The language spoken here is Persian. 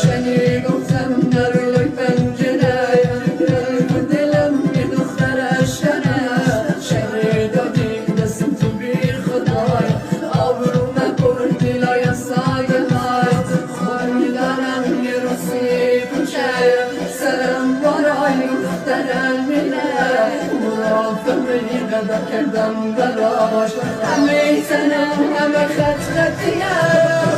شنی گفتم در روی پنجره دلم یه دختر شنه شنی دادی دستم تو بی خدای آبرو نبردی لای سایه های خود میدانم یه روزی کوچه سرم برای دخترم میره مرافقی قدر کردم براش همه تنم همه خط خطیه